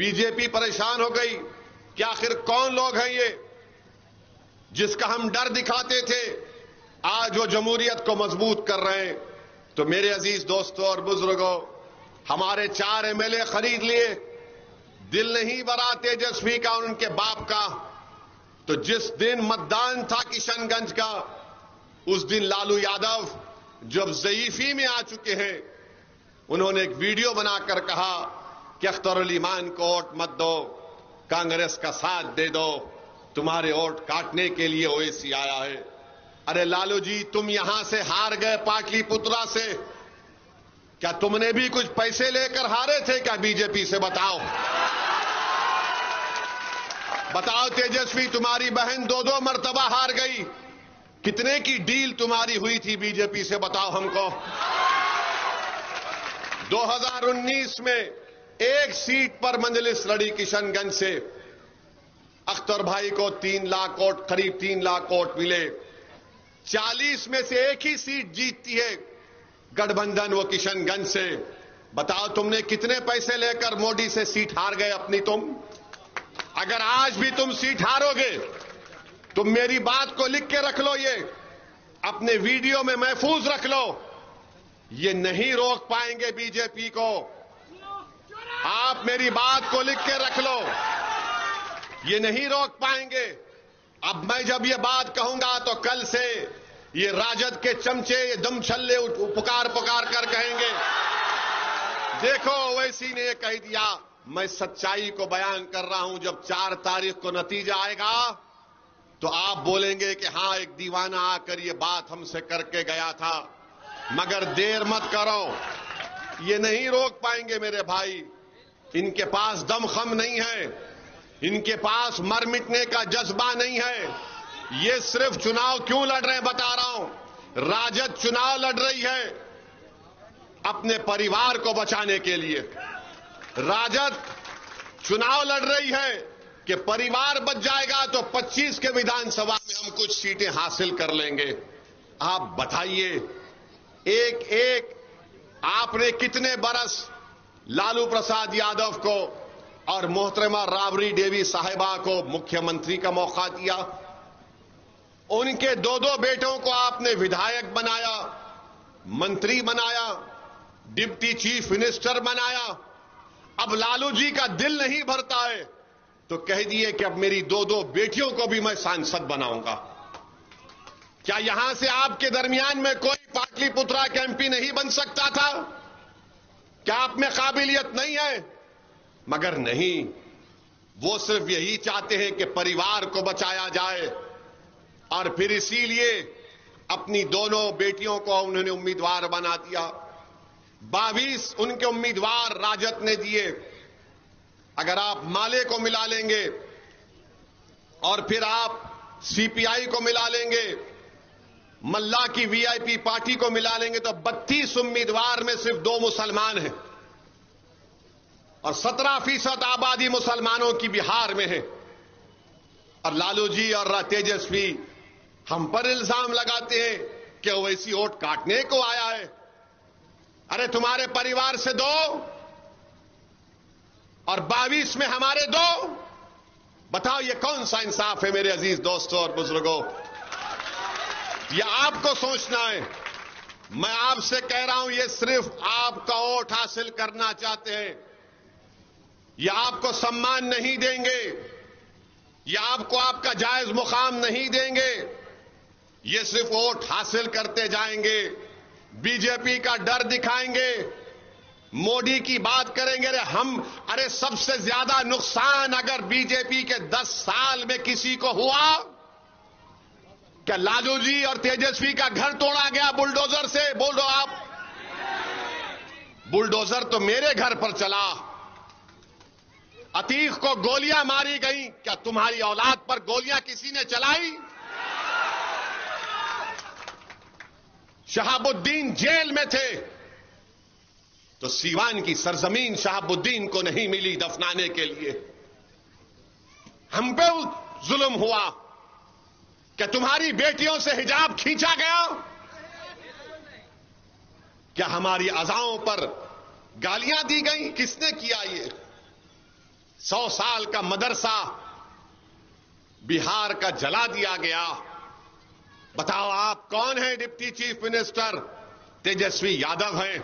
BJP परेशान हो गई कि आखिर कौन लोग हैं ये जिसका हम डर दिखाते थे, आज वो जमहूरियत को मजबूत कर रहे हैं। तो मेरे अजीज दोस्तों और बुजुर्गों, हमारे 4 एमएलए खरीद लिए। दिल नहीं भरा तेजस्वी का और उनके बाप का। तो जिस दिन मतदान था किशनगंज का, उस दिन लालू यादव जब ज़ईफी में आ चुके हैं, उन्होंने एक वीडियो बनाकर कहा कि अख्तरुल ईमान को वोट मत दो, कांग्रेस का साथ दे दो, तुम्हारे वोट काटने के लिए ओवैसी आया है। अरे लालू जी, तुम यहां से हार गए पाटलिपुत्रा से, क्या तुमने भी कुछ पैसे लेकर हारे थे क्या बीजेपी से? बताओ बताओ तेजस्वी, तुम्हारी बहन 2-2 मर्तबा हार गई, कितने की डील तुम्हारी हुई थी बीजेपी से? बताओ हमको। 2019 में 1 सीट पर मंजलिस लड़ी किशनगंज से, अख्तर भाई को 3 लाख वोट, करीब 3 लाख वोट मिले। 40 में से 1 ही सीट जीतती है गठबंधन, वो किशनगंज से। बताओ तुमने कितने पैसे लेकर मोदी से सीट हार गए अपनी तुम? अगर आज भी तुम सीट हारोगे, तुम मेरी बात को लिख के रख लो, ये अपने वीडियो में महफूज रख लो। ये नहीं रोक पाएंगे बीजेपी को। आप मेरी बात को लिख के रख लो, ये नहीं रोक पाएंगे। अब मैं जब ये बात कहूंगा तो कल से ये राजद के चमचे, ये दम छल्ले पुकार पुकार कर कहेंगे, देखो ओवैसी ने ये कह दिया। मैं सच्चाई को बयान कर रहा हूं। जब 4 तारीख को नतीजा आएगा तो आप बोलेंगे कि हां, एक दीवाना आकर ये बात हमसे करके गया था। मगर देर मत करो, ये नहीं रोक पाएंगे मेरे भाई। इनके पास दमखम नहीं है, इनके पास मर मिटने का जज्बा नहीं है। ये सिर्फ चुनाव क्यों लड़ रहे हैं बता रहा हूं। राजद चुनाव लड़ रही है अपने परिवार को बचाने के लिए। राजद चुनाव लड़ रही है कि परिवार बच जाएगा तो 25 के विधानसभा में हम कुछ सीटें हासिल कर लेंगे। आप बताइए, एक एक आपने कितने बरस लालू प्रसाद यादव को और मोहतरमा राबड़ी देवी साहिबा को मुख्यमंत्री का मौका दिया। उनके 2-2 बेटों को आपने विधायक बनाया, मंत्री बनाया, डिप्टी चीफ मिनिस्टर बनाया। अब लालू जी का दिल नहीं भरता है तो कह दिए कि अब मेरी 2-2 बेटियों को भी मैं सांसद बनाऊंगा। क्या यहां से आपके दरमियान में कोई पाटलिपुत्रा का एमपी नहीं बन सकता था? क्या आप में काबिलियत नहीं है? मगर नहीं, वो सिर्फ यही चाहते हैं कि परिवार को बचाया जाए। और फिर इसीलिए अपनी दोनों बेटियों को उन्होंने उम्मीदवार बना दिया। 22 उनके उम्मीदवार राजद ने दिए। अगर आप माले को मिला लेंगे और फिर आप सीपीआई को मिला लेंगे, मल्ला की वीआईपी पार्टी को मिला लेंगे, तो 32 उम्मीदवार में सिर्फ 2 मुसलमान हैं और 17% आबादी मुसलमानों की बिहार में है। और लालू जी और तेजस्वी हम पर इल्जाम लगाते हैं कि ओवैसी वोट काटने को आया है। अरे तुम्हारे परिवार से 2 और 22 में हमारे 2। बताओ ये कौन सा इंसाफ है मेरे अजीज दोस्तों और बुजुर्गों? ये आपको सोचना है। मैं आपसे कह रहा हूं, ये सिर्फ आपका वोट हासिल करना चाहते हैं। ये आपको सम्मान नहीं देंगे, ये आपको आपका जायज मुकाम नहीं देंगे। ये सिर्फ वोट हासिल करते जाएंगे, बीजेपी का डर दिखाएंगे, मोदी की बात करेंगे। अरे सबसे ज्यादा नुकसान अगर बीजेपी के 10 साल में किसी को हुआ, क्या लालू जी और तेजस्वी का घर तोड़ा गया बुलडोजर से? बोलो आप। बुलडोजर तो मेरे घर पर चला। अतीक को गोलियां मारी गई, क्या तुम्हारी औलाद पर गोलियां किसी ने चलाई? शहाबुद्दीन जेल में थे तो सीवान की सरजमीन शहाबुद्दीन को नहीं मिली दफनाने के लिए। हम पे जुल्म हुआ। क्या तुम्हारी बेटियों से हिजाब खींचा गया? क्या हमारी अज़ाओं पर गालियां दी गई? किसने किया ये? 100 साल का मदरसा बिहार का जला दिया गया। बताओ आप कौन है deputy chief minister? Tejashwi Yadav हैं।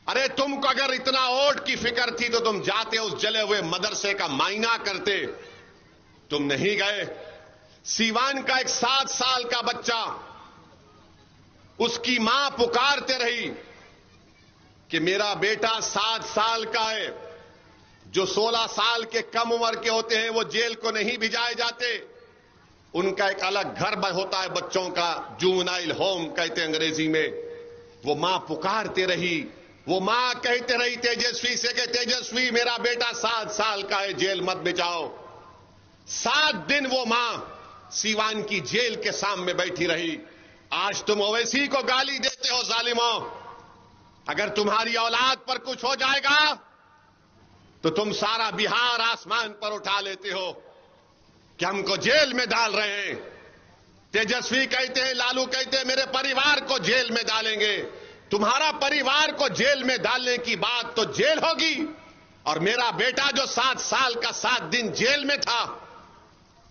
अरे तुमको अगर इतना वोट की फिक्र थी तो तुम जाते उस जले हुए मदरसे का मायना करते। तुम नहीं गए। सीवान का एक 7 साल का बच्चा, उसकी मां पुकारते रही कि मेरा बेटा 7 साल का है। जो 16 साल के कम उम्र के होते हैं वो जेल को नहीं भिजाए जाते, उनका एक अलग घर होता है बच्चों का, जुवेनाइल होम कहते हैं अंग्रेजी में। वो मां पुकारते रही, वो मां कहते रही तेजस्वी से कि तेजस्वी मेरा बेटा 7 साल का है, जेल मत भिजाओ। 7 दिन वो मां सीवान की जेल के सामने बैठी रही। आज तुम ओवैसी को गाली देते हो जालिमों। अगर तुम्हारी औलाद पर कुछ हो जाएगा तो तुम सारा बिहार आसमान पर उठा लेते हो कि हमको जेल में डाल रहे हैं। तेजस्वी कहते हैं, लालू कहते हैं मेरे परिवार को जेल में डालेंगे। तुम्हारा परिवार को जेल में डालने की बात तो जेल होगी, और मेरा बेटा जो 7 साल का 7 दिन जेल में था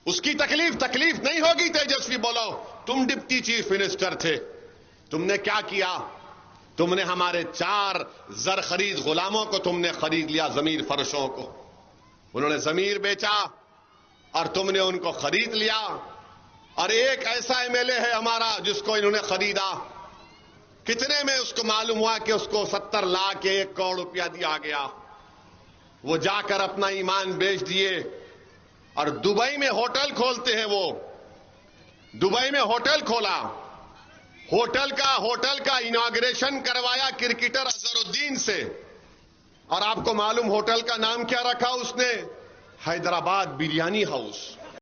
उसकी तकलीफ नहीं होगी। तेजस्वी बोलो, तुम डिप्टी चीफ मिनिस्टर थे, तुमने क्या किया? तुमने हमारे 4 जर खरीद गुलामों को तुमने खरीद लिया, जमीर फरोशों को। उन्होंने जमीर बेचा और तुमने उनको खरीद लिया। और एक ऐसा एमएलए है हमारा जिसको इन्होंने खरीदा, कितने में उसको मालूम हुआ कि उसको 70 लाख या 1 करोड़ रुपया दिया गया। वो जाकर अपना ईमान बेच दिए और दुबई में होटल खोलते हैं। वो दुबई में होटल खोला, होटल का इनॉग्रेशन करवाया क्रिकेटर अजहरुद्दीन से। और आपको मालूम होटल का नाम क्या रखा उसने? हैदराबाद बिरयानी हाउस।